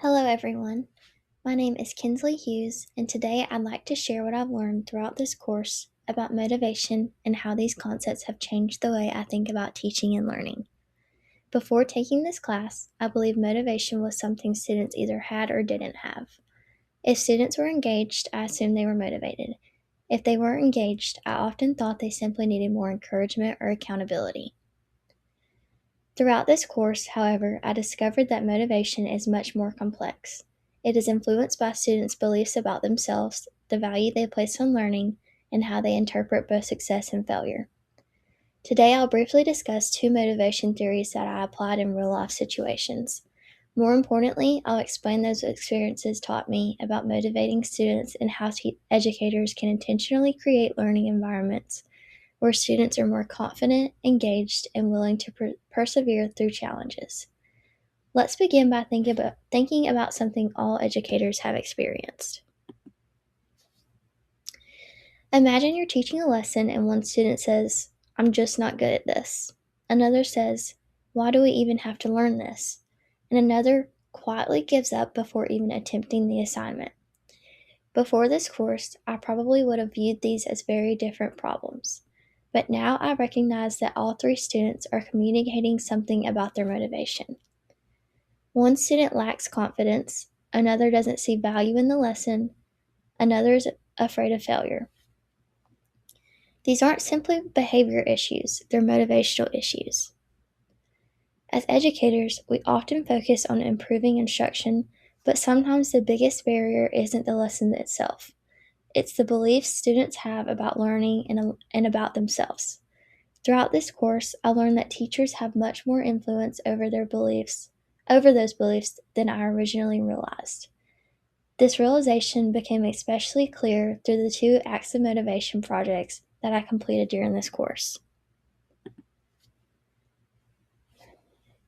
Hello, everyone. My name is Kinsley Hughes, and today I'd like to share what I've learned throughout this course about motivation and how these concepts have changed the way I think about teaching and learning. Before taking this class, I believed motivation was something students either had or didn't have. If students were engaged, I assumed they were motivated. If they weren't engaged, I often thought they simply needed more encouragement or accountability. Throughout this course, however, I discovered that motivation is much more complex. It is influenced by students' beliefs about themselves, the value they place on learning, and how they interpret both success and failure. Today, I'll briefly discuss two motivation theories that I applied in real life situations. More importantly, I'll explain those experiences taught me about motivating students and how educators can intentionally create learning environments where students are more confident, engaged, and willing to persevere through challenges. Let's begin by thinking about something all educators have experienced. Imagine you're teaching a lesson and one student says, "I'm just not good at this." Another says, "Why do we even have to learn this?" And another quietly gives up before even attempting the assignment. Before this course, I probably would have viewed these as very different problems. But now I recognize that all three students are communicating something about their motivation. One student lacks confidence, another doesn't see value in the lesson, another is afraid of failure. These aren't simply behavior issues, they're motivational issues. As educators, we often focus on improving instruction, but sometimes the biggest barrier isn't the lesson itself. It's the beliefs students have about learning and about themselves. Throughout this course, I learned that teachers have much more influence over those beliefs than I originally realized. This realization became especially clear through the two Acts of Motivation projects that I completed during this course.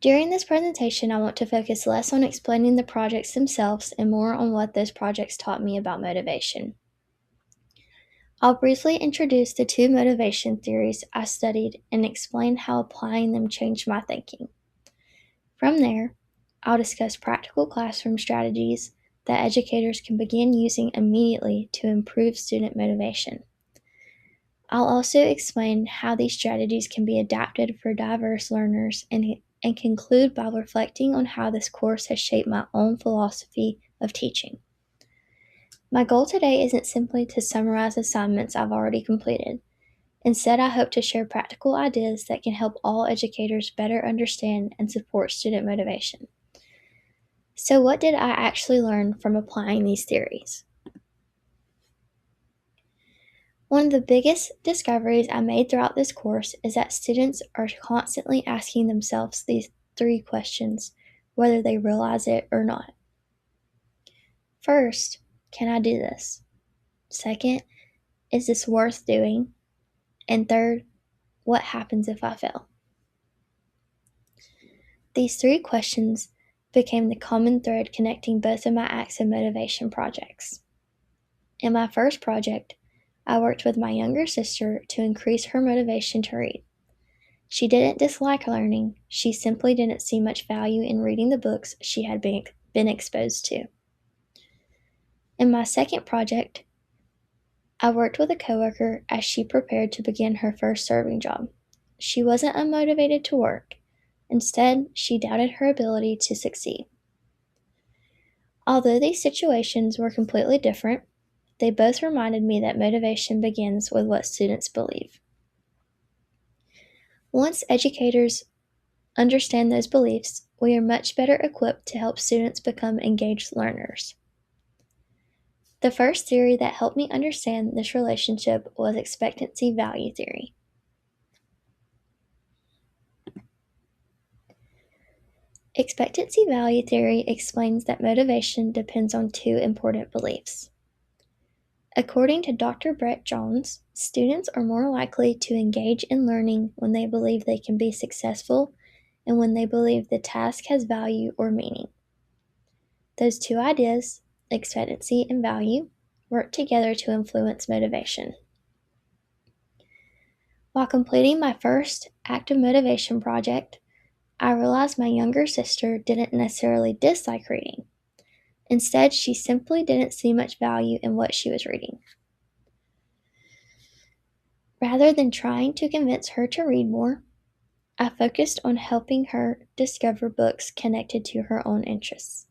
During this presentation, I want to focus less on explaining the projects themselves and more on what those projects taught me about motivation. I'll briefly introduce the two motivation theories I studied and explain how applying them changed my thinking. From there, I'll discuss practical classroom strategies that educators can begin using immediately to improve student motivation. I'll also explain how these strategies can be adapted for diverse learners and conclude by reflecting on how this course has shaped my own philosophy of teaching. My goal today isn't simply to summarize assignments I've already completed. Instead, I hope to share practical ideas that can help all educators better understand and support student motivation. So, what did I actually learn from applying these theories? One of the biggest discoveries I made throughout this course is that students are constantly asking themselves these three questions, whether they realize it or not. First, can I do this? Second, is this worth doing? And third, what happens if I fail? These three questions became the common thread connecting both of my Acts of Motivation projects. In my first project, I worked with my younger sister to increase her motivation to read. She didn't dislike learning, she simply didn't see much value in reading the books she had been exposed to. In my second project, I worked with a coworker as she prepared to begin her first serving job. She wasn't unmotivated to work. Instead, she doubted her ability to succeed. Although these situations were completely different, they both reminded me that motivation begins with what students believe. Once educators understand those beliefs, we are much better equipped to help students become engaged learners. The first theory that helped me understand this relationship was expectancy value theory. Expectancy value theory explains that motivation depends on two important beliefs. According to Dr. Brett Jones, students are more likely to engage in learning when they believe they can be successful and when they believe the task has value or meaning. Those two ideas, expectancy and value, work together to influence motivation. While completing my first active motivation project, I realized my younger sister didn't necessarily dislike reading. Instead, she simply didn't see much value in what she was reading. Rather than trying to convince her to read more, I focused on helping her discover books connected to her own interests.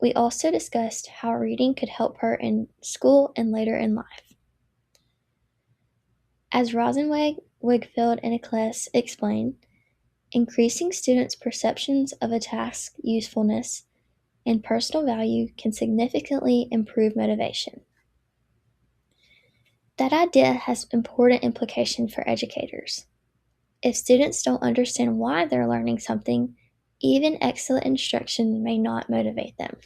We also discussed how reading could help her in school and later in life. As Rosenweg, Wigfield, and Eccles explain, increasing students' perceptions of a task's usefulness and personal value can significantly improve motivation. That idea has important implications for educators. If students don't understand why they're learning something, even excellent instruction may not motivate them.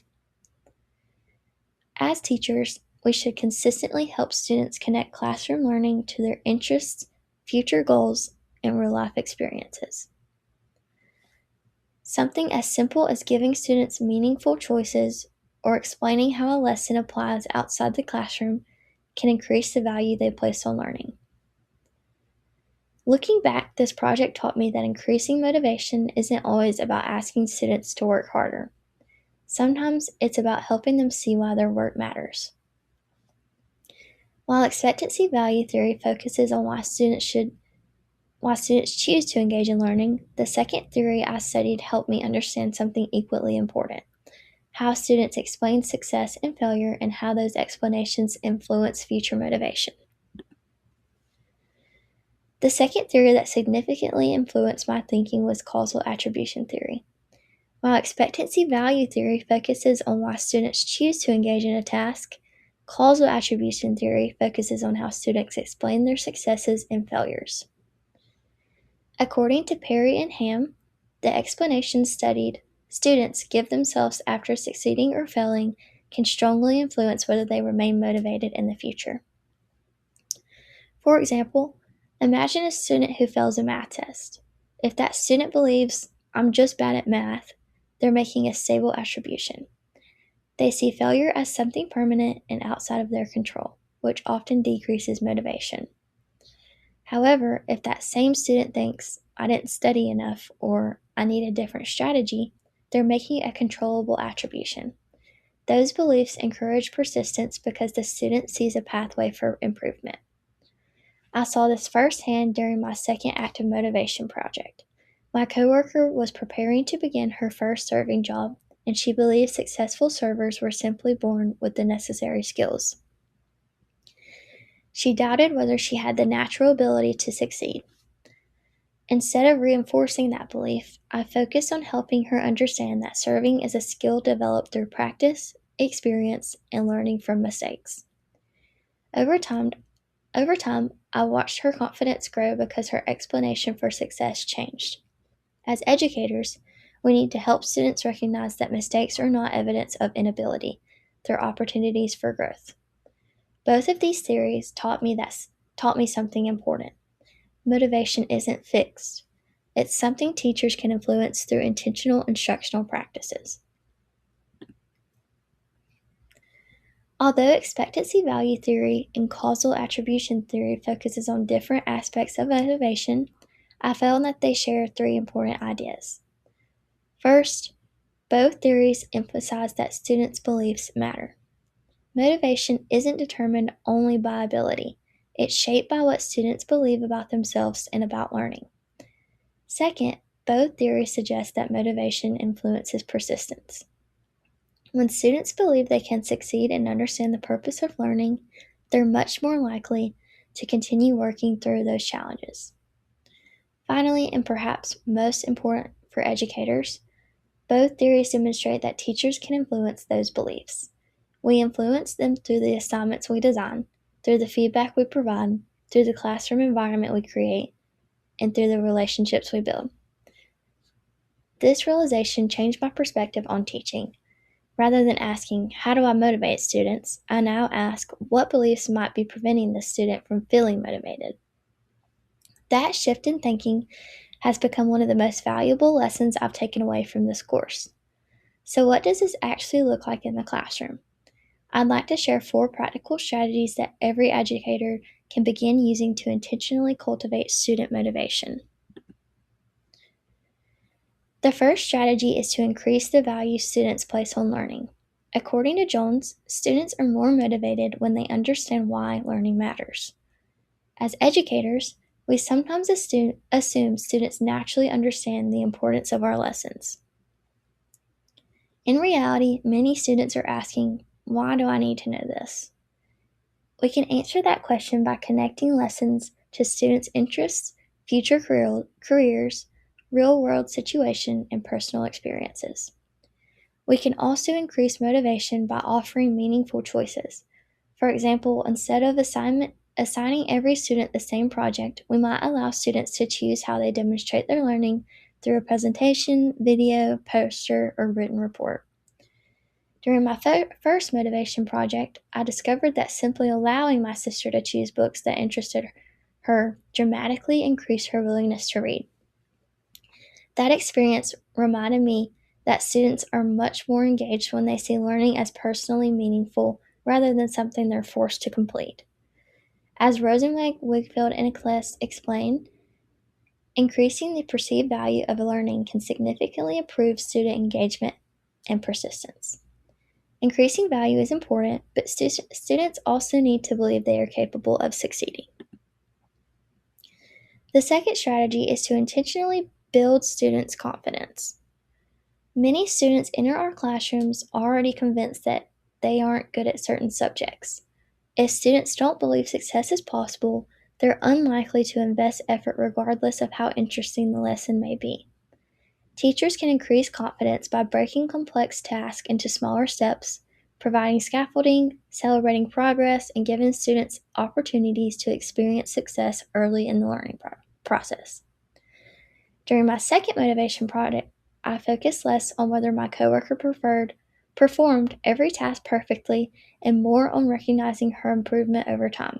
As teachers, we should consistently help students connect classroom learning to their interests, future goals, and real life experiences. Something as simple as giving students meaningful choices or explaining how a lesson applies outside the classroom can increase the value they place on learning. Looking back, this project taught me that increasing motivation isn't always about asking students to work harder. Sometimes it's about helping them see why their work matters. While expectancy value theory focuses on why students choose to engage in learning, the second theory I studied helped me understand something equally important: how students explain success and failure and how those explanations influence future motivation. The second theory that significantly influenced my thinking was causal attribution theory. While expectancy value theory focuses on why students choose to engage in a task, causal attribution theory focuses on how students explain their successes and failures. According to Perry and Ham, the explanations studied students give themselves after succeeding or failing can strongly influence whether they remain motivated in the future. For example, imagine a student who fails a math test. If that student believes, "I'm just bad at math," they're making a stable attribution. They see failure as something permanent and outside of their control, which often decreases motivation. However, if that same student thinks, "I didn't study enough," or "I need a different strategy," they're making a controllable attribution. Those beliefs encourage persistence because the student sees a pathway for improvement. I saw this firsthand during my second active motivation project. My coworker was preparing to begin her first serving job, and she believed successful servers were simply born with the necessary skills. She doubted whether she had the natural ability to succeed. Instead of reinforcing that belief, I focused on helping her understand that serving is a skill developed through practice, experience, and learning from mistakes. Over time, I watched her confidence grow because her explanation for success changed. As educators, we need to help students recognize that mistakes are not evidence of inability, they're opportunities for growth. Both of these theories taught me something important. Motivation isn't fixed. It's something teachers can influence through intentional instructional practices. Although expectancy value theory and causal attribution theory focuses on different aspects of motivation, I found that they share three important ideas. First, both theories emphasize that students' beliefs matter. Motivation isn't determined only by ability. It's shaped by what students believe about themselves and about learning. Second, both theories suggest that motivation influences persistence. When students believe they can succeed and understand the purpose of learning, they're much more likely to continue working through those challenges. Finally, and perhaps most important for educators, both theories demonstrate that teachers can influence those beliefs. We influence them through the assignments we design, through the feedback we provide, through the classroom environment we create, and through the relationships we build. This realization changed my perspective on teaching. Rather than asking, "How do I motivate students?" I now ask, "What beliefs might be preventing the student from feeling motivated?" That shift in thinking has become one of the most valuable lessons I've taken away from this course. So, what does this actually look like in the classroom? I'd like to share 4 practical strategies that every educator can begin using to intentionally cultivate student motivation. The first strategy is to increase the value students place on learning. According to Jones, students are more motivated when they understand why learning matters. As educators, we sometimes assume students naturally understand the importance of our lessons. In reality, many students are asking, why do I need to know this? We can answer that question by connecting lessons to students' interests, future careers, real world situation, and personal experiences. We can also increase motivation by offering meaningful choices. For example, instead of assigning every student the same project, we might allow students to choose how they demonstrate their learning through a presentation, video, poster, or written report. During my first motivation project, I discovered that simply allowing my sister to choose books that interested her dramatically increased her willingness to read. That experience reminded me that students are much more engaged when they see learning as personally meaningful rather than something they're forced to complete. As Rosenweg, Wigfield, and Eccles explain, increasing the perceived value of learning can significantly improve student engagement and persistence. Increasing value is important, but students also need to believe they are capable of succeeding. The second strategy is to intentionally build students' confidence. Many students enter our classrooms already convinced that they aren't good at certain subjects. If students don't believe success is possible, they're unlikely to invest effort regardless of how interesting the lesson may be. Teachers can increase confidence by breaking complex tasks into smaller steps, providing scaffolding, celebrating progress, and giving students opportunities to experience success early in the learning process. During my second motivation project, I focused less on whether my coworker performed every task perfectly and more on recognizing her improvement over time.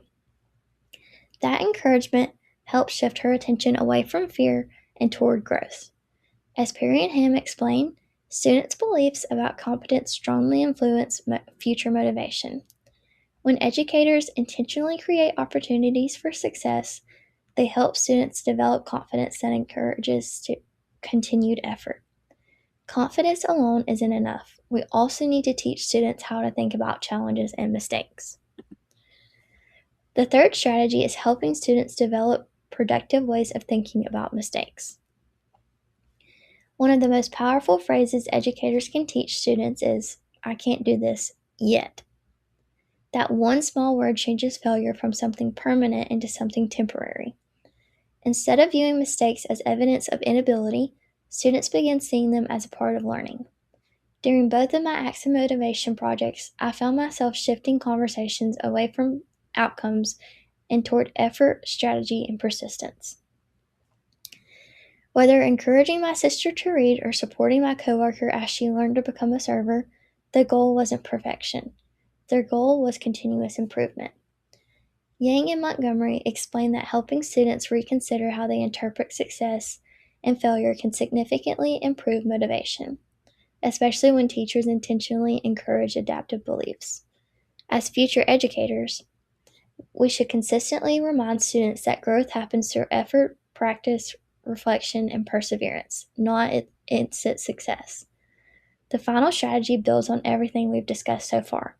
That encouragement helped shift her attention away from fear and toward growth. As Perry and Ham explain, students' beliefs about competence strongly influence future motivation. When educators intentionally create opportunities for success, they help students develop confidence that encourages continued effort. Confidence alone isn't enough. We also need to teach students how to think about challenges and mistakes. The third strategy is helping students develop productive ways of thinking about mistakes. One of the most powerful phrases educators can teach students is, I can't do this yet. That one small word changes failure from something permanent into something temporary. Instead of viewing mistakes as evidence of inability, students begin seeing them as a part of learning. During both of my Acts of Motivation projects, I found myself shifting conversations away from outcomes and toward effort, strategy, and persistence. Whether encouraging my sister to read or supporting my coworker as she learned to become a server, the goal wasn't perfection. Their goal was continuous improvement. Yang and Montgomery explained that helping students reconsider how they interpret success and failure can significantly improve motivation, especially when teachers intentionally encourage adaptive beliefs. As future educators, we should consistently remind students that growth happens through effort, practice, reflection, and perseverance, not instant success. The final strategy builds on everything we've discussed so far.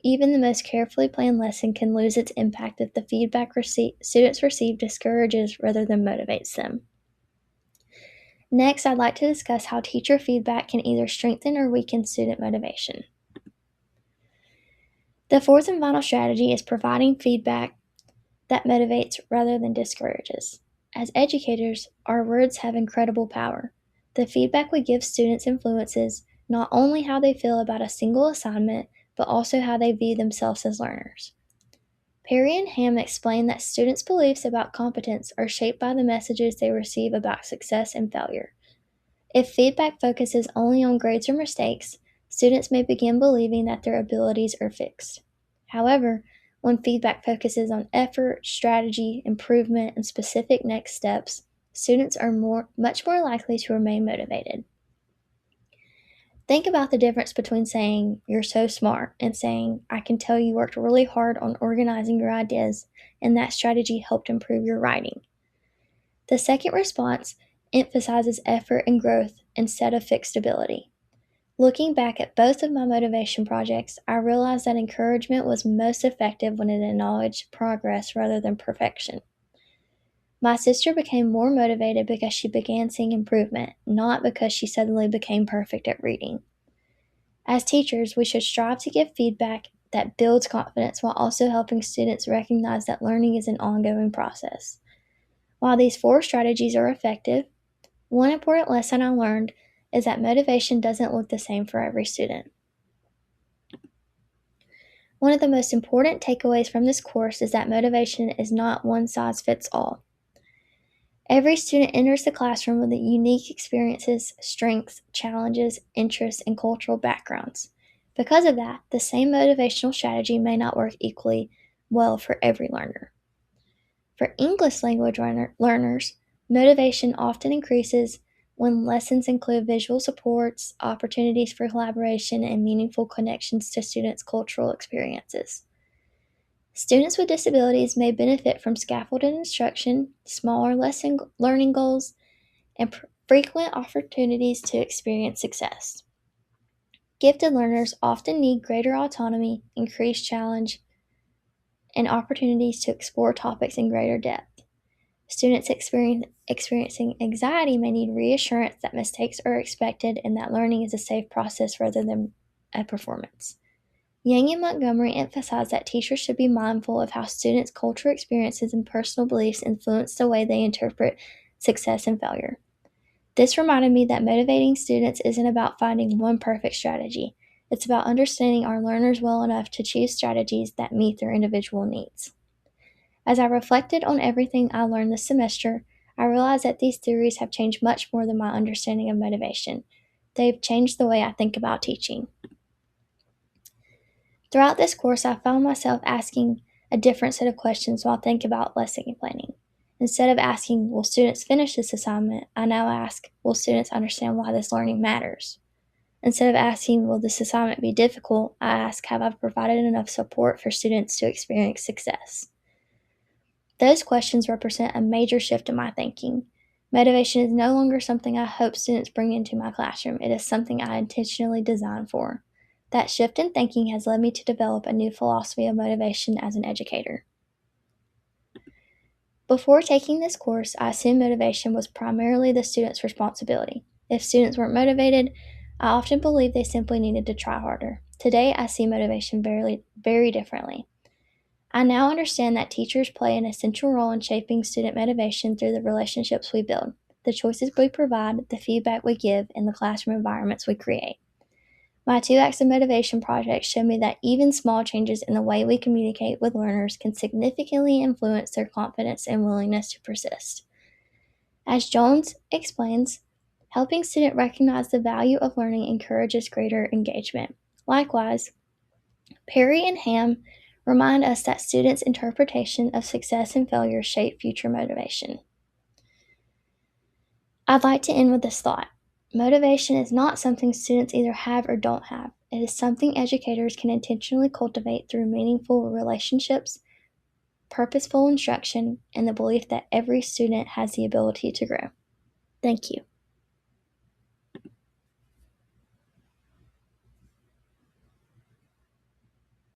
Even the most carefully planned lesson can lose its impact if the feedback students receive discourages rather than motivates them. Next, I'd like to discuss how teacher feedback can either strengthen or weaken student motivation. The fourth and final strategy is providing feedback that motivates rather than discourages. As educators, our words have incredible power. The feedback we give students influences not only how they feel about a single assignment, but also how they view themselves as learners. Perry and Ham explain that students' beliefs about competence are shaped by the messages they receive about success and failure. If feedback focuses only on grades or mistakes, students may begin believing that their abilities are fixed. However, when feedback focuses on effort, strategy, improvement, and specific next steps, students are much more likely to remain motivated. Think about the difference between saying, "You're so smart," and saying, "I can tell you worked really hard on organizing your ideas, and that strategy helped improve your writing." The second response emphasizes effort and growth instead of fixed ability. Looking back at both of my motivation projects, I realized that encouragement was most effective when it acknowledged progress rather than perfection. My sister became more motivated because she began seeing improvement, not because she suddenly became perfect at reading. As teachers, we should strive to give feedback that builds confidence while also helping students recognize that learning is an ongoing process. While these 4 strategies are effective, one important lesson I learned is that motivation doesn't look the same for every student. One of the most important takeaways from this course is that motivation is not one size fits all. Every student enters the classroom with unique experiences, strengths, challenges, interests, and cultural backgrounds. Because of that, the same motivational strategy may not work equally well for every learner. For English language learners, motivation often increases when lessons include visual supports, opportunities for collaboration, and meaningful connections to students' cultural experiences. Students with disabilities may benefit from scaffolded instruction, smaller lesson learning goals, and frequent opportunities to experience success. Gifted learners often need greater autonomy, increased challenge, and opportunities to explore topics in greater depth. Students experiencing anxiety may need reassurance that mistakes are expected and that learning is a safe process rather than a performance. Yang and Montgomery emphasize that teachers should be mindful of how students' cultural experiences and personal beliefs influence the way they interpret success and failure. This reminded me that motivating students isn't about finding one perfect strategy. It's about understanding our learners well enough to choose strategies that meet their individual needs. As I reflected on everything I learned this semester, I realized that these theories have changed much more than my understanding of motivation. They've changed the way I think about teaching. Throughout this course, I found myself asking a different set of questions while thinking about lesson planning. Instead of asking, will students finish this assignment, I now ask, will students understand why this learning matters? Instead of asking, will this assignment be difficult, I ask, have I provided enough support for students to experience success? Those questions represent a major shift in my thinking. Motivation is no longer something I hope students bring into my classroom. It is something I intentionally design for. That shift in thinking has led me to develop a new philosophy of motivation as an educator. Before taking this course, I assumed motivation was primarily the student's responsibility. If students weren't motivated, I often believed they simply needed to try harder. Today, I see motivation very differently. I now understand that teachers play an essential role in shaping student motivation through the relationships we build, the choices we provide, the feedback we give, and the classroom environments we create. My 2 Acts of Motivation project showed me that even small changes in the way we communicate with learners can significantly influence their confidence and willingness to persist. As Jones explains, helping students recognize the value of learning encourages greater engagement. Likewise, Perry and Ham remind us that students' interpretation of success and failure shape future motivation. I'd like to end with this thought. Motivation is not something students either have or don't have. It is something educators can intentionally cultivate through meaningful relationships, purposeful instruction, and the belief that every student has the ability to grow. Thank you.